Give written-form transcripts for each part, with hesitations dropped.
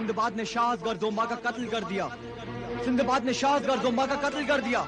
Sinbad ने शाह असगर जोम्बा का कत्ल कर दिया। सिंदबाद ने शाह असगर जोम्बा का कत्ल कर दिया।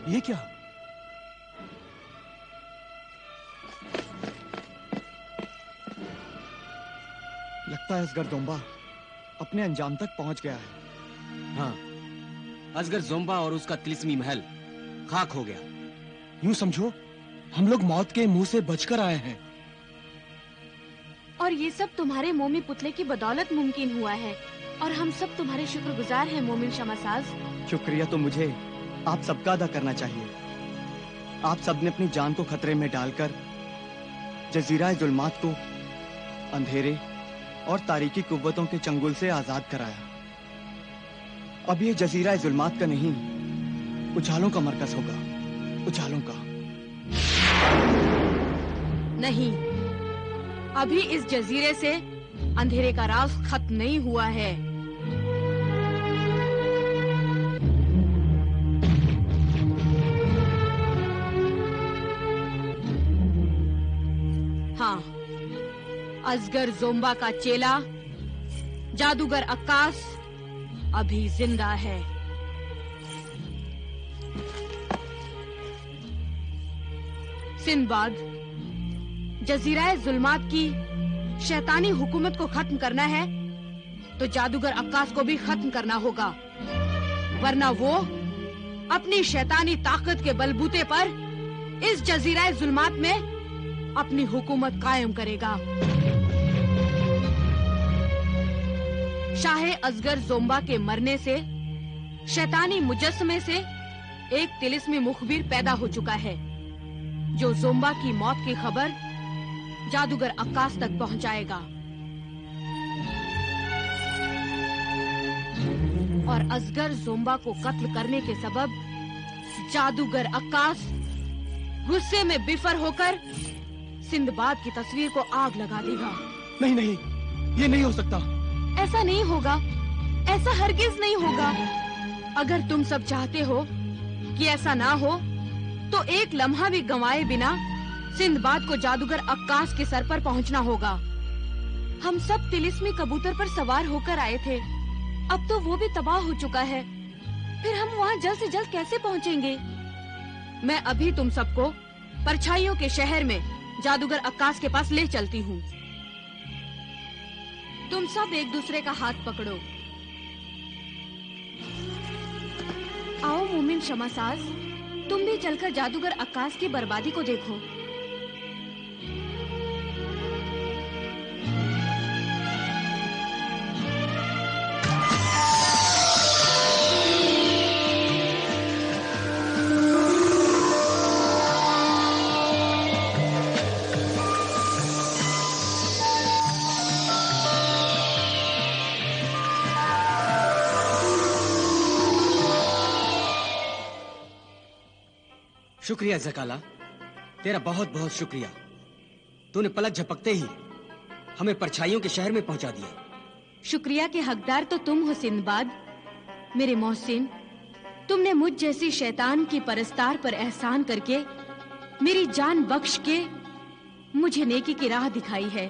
ये क्या? लगता है असगर जोम्बा अपने अंजाम तक पहुंच गया है। हाँ, असगर जोम्बा और उसका तिलिस्मी महल खाक हो गया। यूं समझो हम लोग मौत के मुंह से बचकर आए हैं। और ये सब तुम्हारे मोमी पुतले की बदौलत मुमकिन हुआ है और हम सब तुम्हारे शुक्रगुजार हैं मोमिन शमासाज। शुक्रिया तो मुझे आप सबका अदा करना चाहिए। आप सबने अपनी जान को खतरे में डालकर जजीरा जुल्मात को अंधेरे और तारीकी कुव्वतों के चंगुल से आजाद कराया। अब ये जजीरा जुल्मात का नहीं, उछालों का मरकज होगा, उछालों का। नहीं, अभी इस जजीरे से अंधेरे का राज खत्म नहीं हुआ है। हाँ, असगर जोम्बा का चेला जादूगर अक्कास अभी जिंदा है। सिंदबाद, जजीरा जुल्मात की शैतानी हुकूमत को खत्म करना है तो जादूगर अक्कास को भी खत्म करना होगा, वरना वो अपनी शैतानी ताकत के बलबूते पर इस जजीरा जुल्मात में अपनी हुकूमत कायम करेगा। शाह असगर जोम्बा के मरने से शैतानी मुजस्समे से एक तिलिस्मी मुखबिर पैदा हो चुका है जो जोम्बा की मौत की खबर जादूगर अक्कास तक पहुंचाएगा। और असगर जोम्बा को कत्ल करने के सबब जादूगर अक्कास गुस्से में बिफर होकर सिंदबाद की तस्वीर को आग लगा देगा। नहीं नहीं, ये नहीं हो सकता। ऐसा नहीं होगा, ऐसा हरगिज नहीं होगा। अगर तुम सब चाहते हो कि ऐसा ना हो तो एक लम्हा भी गंवाए बिना सिंदबाद को जादूगर अक्कास के सर पर पहुंचना होगा। हम सब तिलिस्मी कबूतर पर सवार होकर आए थे, अब तो वो भी तबाह हो चुका है। फिर हम वहाँ जल्द से जल्द कैसे पहुँचेंगे? मैं अभी तुम सबको परछाइयों के शहर में जादूगर अक्कास के पास ले चलती हूँ। तुम सब एक दूसरे का हाथ पकड़ो। आओ मोमिन शमासाज, तुम भी चलकर जादूगर अक्कास की बर्बादी को देखो। शुक्रिया ज़काला, तेरा बहुत बहुत शुक्रिया। तूने पलक झपकते ही हमें परछाइयों के शहर में पहुंचा दिया। शुक्रिया के हकदार तो तुम हो सिंदबाद। मेरे मोहसिन, तुमने मुझ जैसी शैतान की परस्तार पर एहसान करके मेरी जान बख्श के मुझे नेकी की राह दिखाई है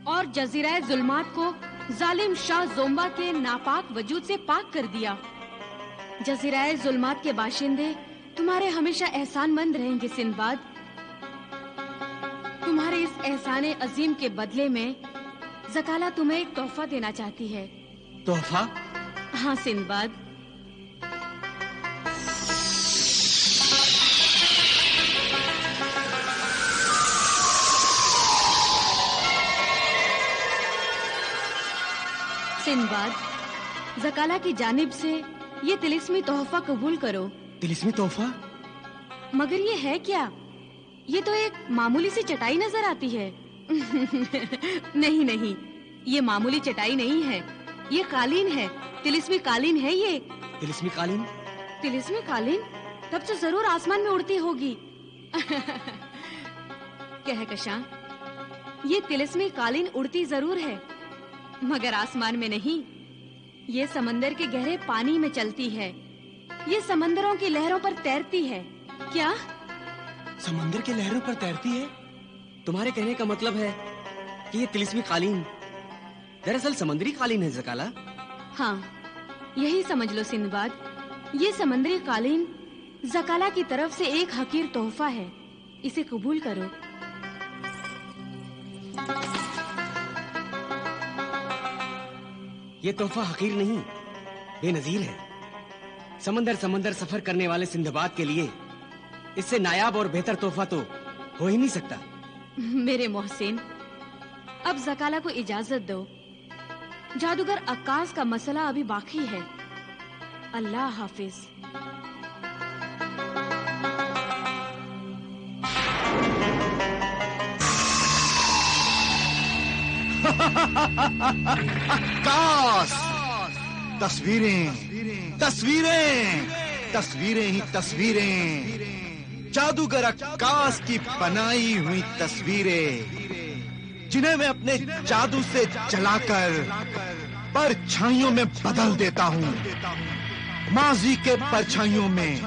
और जजीरा जुल्मात को जालिम शाह जोम्बा के नापाक वजूद से पाक कर दिया। जजीरा जुल्मात के बाशिंदे तुम्हारे हमेशा एहसानमंद रहेंगे सिंदबाद। तुम्हारे इस एहसाने अजीम के बदले में ज़काला तुम्हें एक तोहफा देना चाहती है। तोहफा? हाँ सिंदबाद। सिंदबाद, ज़काला की जानिब से ये तिलिस्मी तोहफा कबूल करो। तिलिस्मी तोहफा? मगर ये है क्या? ये तो एक मामूली सी चटाई नजर आती है। नहीं नहीं, ये मामूली चटाई नहीं है, ये कालीन है, तिलिस्मी कालीन है ये। तिलिस्मी कालीन? तिलिस्मी कालीन? तब तो जरूर आसमान में उड़ती होगी। कहकशां, ये तिलिस्मी कालीन उड़ती जरूर है, मगर आसमान में नहीं। ये समंदर के गहरे पानी में चलती है, ये समंदरों की लहरों पर तैरती है। क्या? समंदर की लहरों पर तैरती है? तुम्हारे कहने का मतलब है कि ये तिलिस्मी कालीन दरअसल समंदरी कालीन है ज़काला? हाँ, यही समझ लो सिंदबाद। ये समंदरी कालीन ज़काला की तरफ से एक हकीर तोहफा है, इसे कबूल करो। ये तोहफा हकीर नहीं, बेनजीर है। समंदर सफर करने वाले सिंदबाद के लिए इससे नायाब और बेहतर तोहफा तो हो ही नहीं सकता। मेरे मोहसिन, अब ज़काला को इजाजत दो। जादूगर अक्कास का मसला अभी बाकी है। अल्लाह हाफिज। अक्कास! तस्वीरें, तस्वीरें, तस्वीरें ही तस्वीरें। जादूगर अक्कास की बनाई हुई तस्वीरें, जिन्हें मैं अपने जादू से जलाकर परछाइयों में बदल देता हूँ, माजी के परछाइयों में।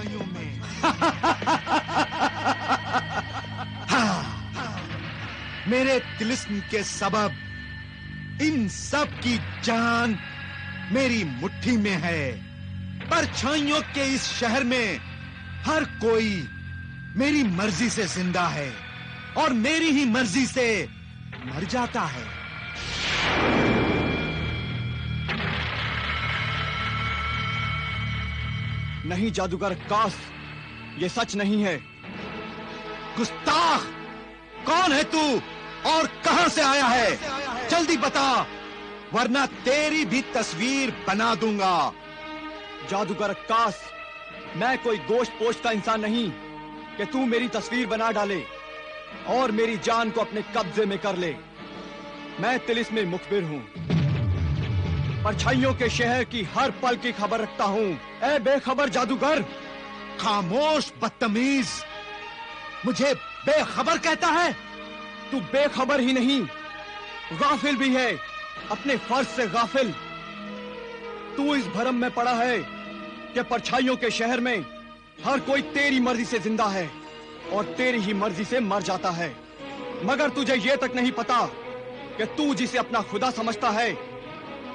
हाँ, मेरे तिलिस्म के सबब इन सब की जान मेरी मुट्ठी में है। परछाइयों के इस शहर में हर कोई मेरी मर्जी से जिंदा है और मेरी ही मर्जी से मर जाता है। नहीं जादूगर अक्कास, ये सच नहीं है। गुस्ताख! कौन है तू और कहां से आया है? जल्दी बता, वरना तेरी भी तस्वीर बना दूंगा। जादूगर अक्कास, मैं कोई गोश्त पोश्त का इंसान नहीं कि तू मेरी तस्वीर बना डाले और मेरी जान को अपने कब्जे में कर ले। मैं तिलिस्मी मुखबिर हूँ, परछाइयों के शहर की हर पल की खबर रखता हूँ। ए बेखबर जादूगर! खामोश बदतमीज! मुझे बेखबर कहता है? तू बेखबर ही नहीं, गाफिल भी है, अपने फर्ज से गाफिल। तू इस भरम में पड़ा है कि परछाइयों के शहर में हर कोई तेरी मर्जी से जिंदा है और तेरी ही मर्जी से मर जाता है। मगर तुझे ये तक नहीं पता कि तू जिसे अपना खुदा समझता है,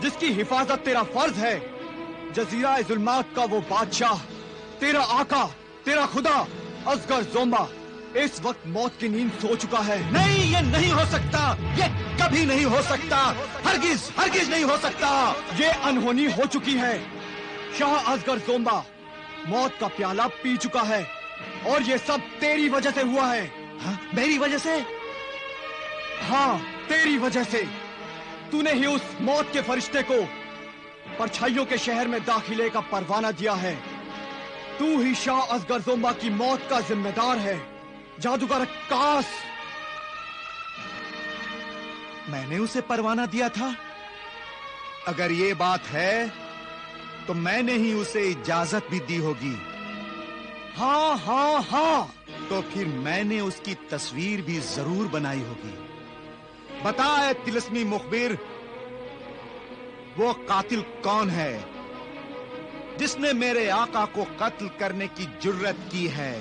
जिसकी हिफाजत तेरा फर्ज है, जजीरा जुल्मात का वो बादशाह, तेरा आका, तेरा खुदा असगर जोम्बा इस वक्त मौत की नींद सो चुका है। नहीं, ये नहीं हो सकता, ये कभी नहीं हो सकता, हरगिज हरगिज नहीं हो सकता। ये अनहोनी हो चुकी है। शाह असगर जोम्बा मौत का प्याला पी चुका है और ये सब तेरी वजह से हुआ है। हाँ, मेरी वजह से? हाँ, तेरी वजह से। तूने ही उस मौत के फरिश्ते को परछाइयों के शहर में दाखिले का परवाना दिया है। तू ही शाह असगर जोम्बा की मौत का जिम्मेदार है, जादूगर अक्कास। मैंने उसे परवाना दिया था? अगर ये बात है तो मैंने ही उसे इजाजत भी दी होगी। हाँ हाँ हाँ, तो फिर मैंने उसकी तस्वीर भी जरूर बनाई होगी। बता ए तिलिस्मी मुखबिर, वो कातिल कौन है जिसने मेरे आका को कत्ल करने की जुर्रत की है?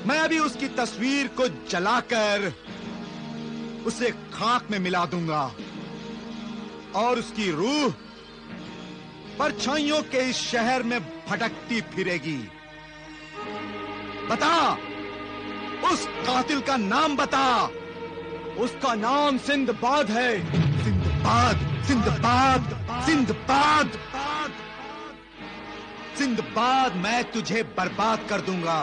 मैं अभी उसकी तस्वीर को जलाकर उसे खाक में मिला दूंगा और उसकी रूह परछाइयों के इस शहर में भटकती फिरेगी। बता, उस कातिल का नाम बता। उसका नाम सिंदबाद है। सिंदबाद? सिंदबाद, सिंदबाद, सिंदबाद, मैं तुझे बर्बाद कर दूंगा।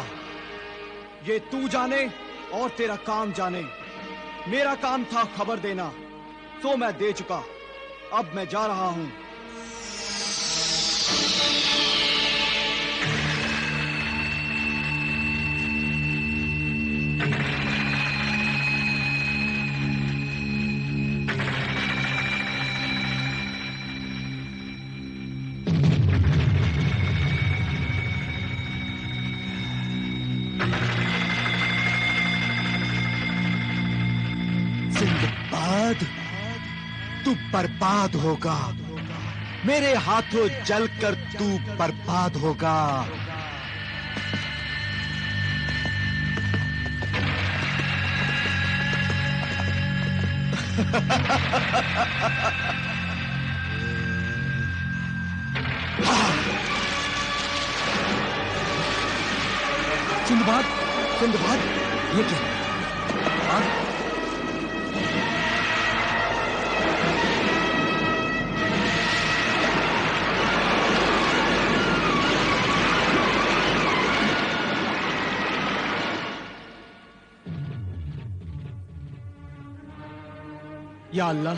ये तू जाने और तेरा काम जाने। मेरा काम था खबर देना, तो मैं दे चुका। अब मैं जा रहा हूं। सिंदबाद, तू बर्बाद होगा। मेरे हाथों जलकर तू बर्बाद होगा। सिंदबाद, सिंदबाद, ये क्या? या अल्लाह,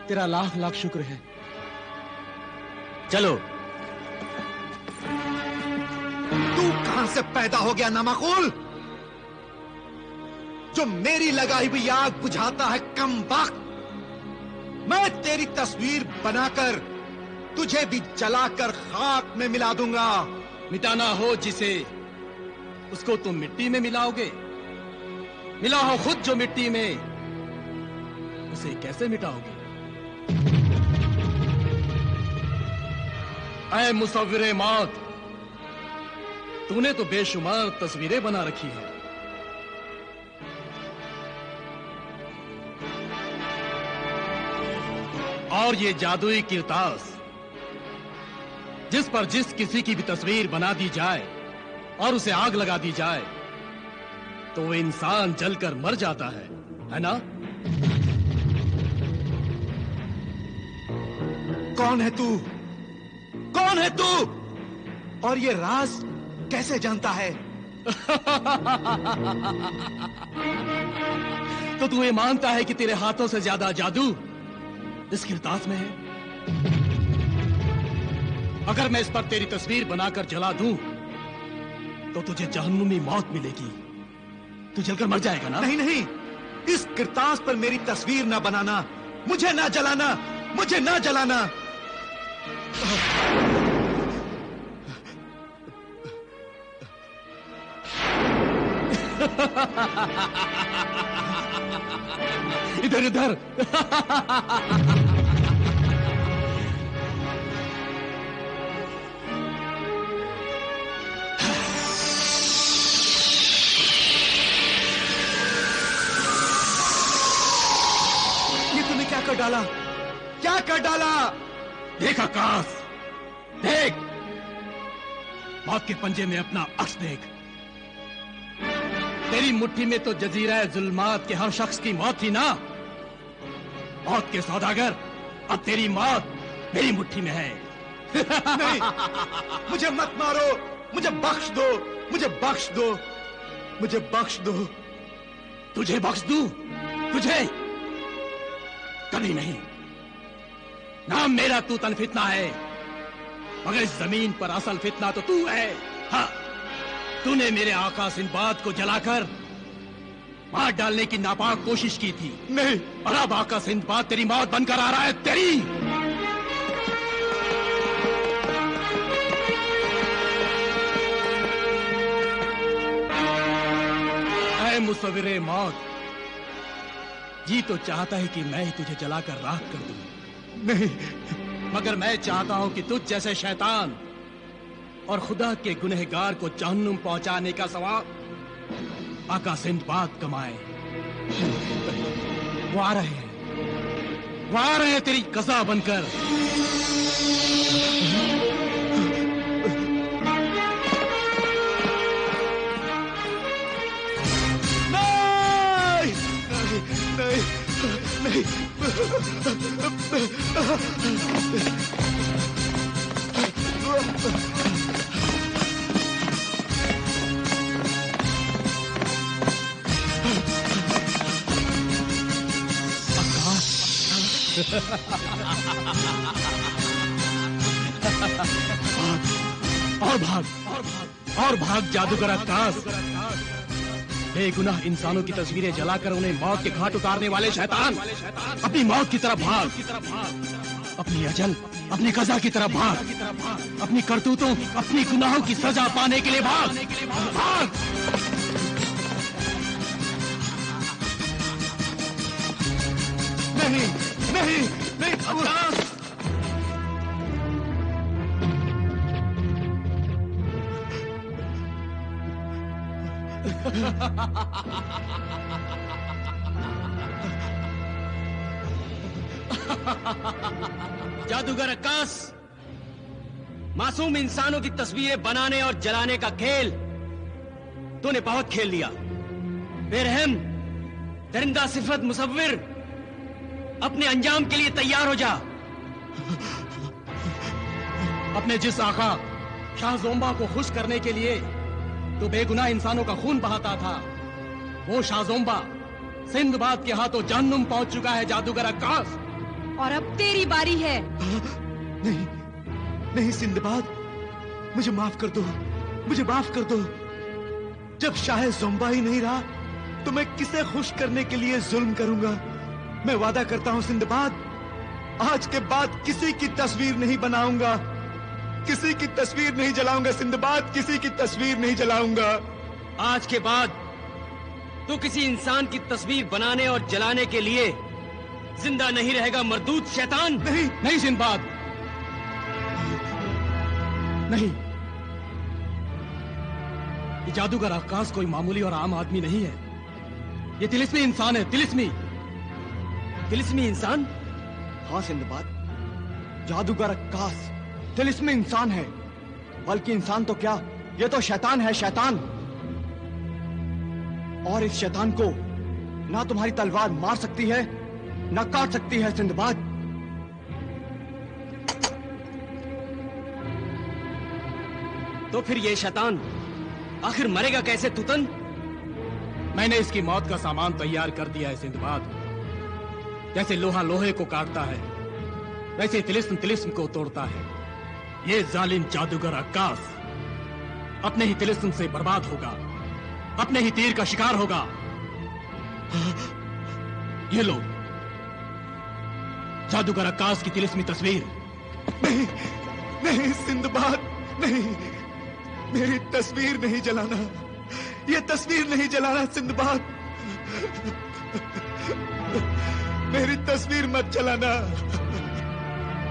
तेरा लाख लाख शुक्र है। चलो। तू कहां से पैदा हो गया नामाकुल, जो मेरी लगाई हुई आग बुझाता है कम वक्त। मैं तेरी तस्वीर बनाकर तुझे भी जलाकर खाक में मिला दूंगा। मिटाना हो जिसे, उसको तुम मिट्टी में मिलाओगे। मिला हो खुद जो मिट्टी में, उसे कैसे मिटाओगे? ऐ मुसव्विरे मौत, तूने तो बेशुमार तस्वीरें बना रखी है। और ये जादुई किरतास, जिस पर जिस किसी की भी तस्वीर बना दी जाए और उसे आग लगा दी जाए तो वो इंसान जलकर मर जाता है ना? कौन है तू? कौन है तू? और ये राज कैसे जानता है? तो तू ये मानता है कि तेरे हाथों से ज्यादा जादू इस किरतास में है? अगर मैं इस पर तेरी तस्वीर बनाकर जला दूं तो तुझे जहन्नुमी मौत मिलेगी। तू जलकर मर जाएगा ना? नहीं नहीं, इस किरतास पर मेरी तस्वीर ना बनाना, मुझे ना जलाना, मुझे ना जलाना। इधर इधर। ये तूने क्या कर डाला? क्या कर डाला? देख आकाश, देख मौत के पंजे में अपना अक्स देख। तेरी मुट्ठी में तो जजीरा जुल्मात के हर शख्स की मौत थी ना? मौत के सौदागर, अब तेरी मौत मेरी मुट्ठी में है। नहीं, मुझे मत मारो, मुझे बख्श दो, मुझे बख्श दो, मुझे बख्श दो। तुझे बख्श दूं? तुझे कभी नहीं। नाम मेरा तूतन फितना है, मगर इस जमीन पर असल फितना तो तू है। हाँ, तूने मेरे आका सिंदबाद को जलाकर मार डालने की नापाक कोशिश की थी। नहीं, और अब आका सिंदबाद तेरी मौत बनकर आ रहा है। तेरी ऐ मुसव्विरे मौत, जी तो चाहता है कि मैं ही तुझे जलाकर राख कर दूं। नहीं, मगर मैं चाहता हूं कि तुझ जैसे शैतान और खुदा के गुनहगार को जहन्नुम पहुंचाने का सवाब आका सिंदबाद कमाए। वो आ रहे हैं, वो आ रहे हैं तेरी कसा बनकर। नहीं, नहीं, नहीं, नहीं। और भाग और भाग जादूगर आकाश। बेगुनाह इंसानों की तस्वीरें जलाकर उन्हें मौत के घाट उतारने वाले शैतान, अपनी मौत की तरफ भाग। अपनी अजल, अपनी कज़ा की तरफ भाग। अपनी करतूतों, अपनी गुनाहों की सजा पाने के लिए भाग। भाग। नहीं नहीं नहीं आकाश। जादूगर आकाश, मासूम इंसानों की तस्वीरें बनाने और जलाने का खेल तूने बहुत खेल लिया। बेरहम, दरिंदा सिफत मुसव्विर, अपने अंजाम के लिए तैयार हो जा। अपने जिस आका शाह जोम्बा को खुश करने के लिए तो बेगुनाह इंसानों का खून बहाता था, वो शाह जोम्बा सिंदबाद के हाथों जहन्नुम पहुंच चुका है जादूगर आकाश। और अब तेरी बारी है। नहीं नहीं सिंदबाद, मुझे माफ कर दो, मुझे माफ कर दो। जब शाह जोम्बा ही नहीं रहा तो मैं किसे खुश करने के लिए जुल्म करूंगा। मैं वादा करता हूं सिंदबाद, आज के बाद किसी की तस्वीर नहीं बनाऊंगा, किसी की तस्वीर नहीं जलाऊंगा सिंदबाद, किसी की तस्वीर नहीं जलाऊंगा। आज के बाद तू किसी इंसान की तस्वीर बनाने और जलाने के लिए जिंदा नहीं रहेगा मरदूद शैतान। नहीं नहीं सिंदबाद, नहीं। ये जादूगर आकाश कोई मामूली और आम आदमी नहीं है। ये तिलिस्मी इंसान है, तिलिस्मी। तिलिस्मी इंसान? हाँ सिंदबाद, जादूगर आकाश तिलिस्मी इंसान है। बल्कि इंसान तो क्या, ये तो शैतान है, शैतान। और इस शैतान को ना तुम्हारी तलवार मार सकती है ना काट सकती है सिंदबाद। तो फिर ये शैतान आखिर मरेगा कैसे तुतन? मैंने इसकी मौत का सामान तैयार कर दिया है सिंदबाद। जैसे लोहा लोहे को काटता है, वैसे तिलिस्म तिलिस्म को तोड़ता है। ये जालिम जादूगर आकाश अपने ही तिलिस्म से बर्बाद होगा, अपने ही तीर का शिकार होगा। ये लो जादूगर आकाश की तिलिस्मी तस्वीर। नहीं नहीं सिंदबाद, नहीं, मेरी तस्वीर नहीं जलाना, ये तस्वीर नहीं जलाना सिंदबाद। मेरी तस्वीर मत जलाना।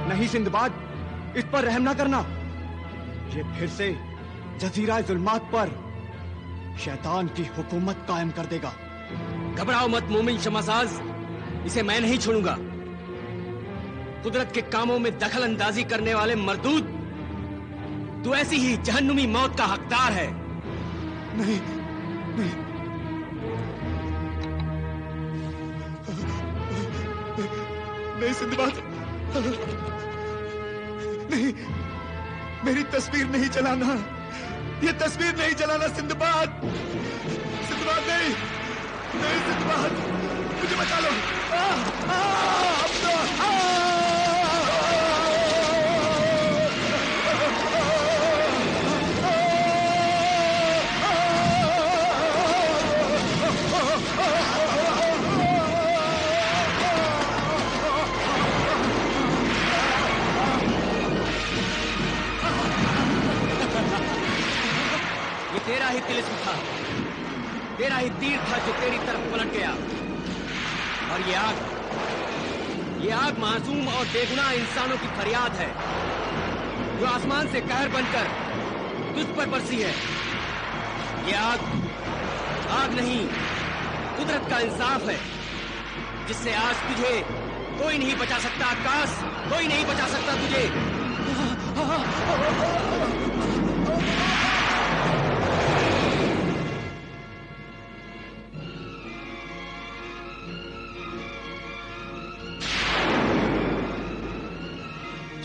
नहीं सिंदबाद, इस पर रहम ना करना। ये फिर से जजीरा जुल्मात पर शैतान की हुकूमत कायम कर देगा। घबराओ मत मोमिन शमासाज, इसे मैं नहीं छोड़ूंगा। कुदरत के कामों में दखल अंदाजी करने वाले मरदूद, तू ऐसी ही जहन्नुमी मौत का हकदार है। नहीं नहीं नहीं सिंदबाद, नहीं, मेरी तस्वीर नहीं जलाना, ये तस्वीर नहीं जलाना सिंदबाद। सिंदबाद नहीं, नहीं सिंदबाद, मुझे बचा लो। तेरा ही तिलिस्म था, तेरा ही तीर था जो तेरी तरफ पलट गया। और ये आग मासूम और बेगुनाह इंसानों की फरियाद है, जो आसमान से कहर बनकर तुझ पर बरसी है। ये आग नहीं, कुदरत का इंसाफ है, जिससे आज तुझे कोई नहीं बचा सकता। आकाश, कोई नहीं बचा सकता तुझे।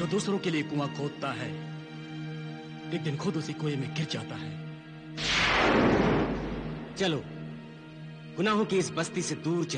जो दूसरों के लिए कुआं खोदता है एक दिन खुद उसी कुएं में गिर जाता है। चलो, गुनाहों की इस बस्ती से दूर चले।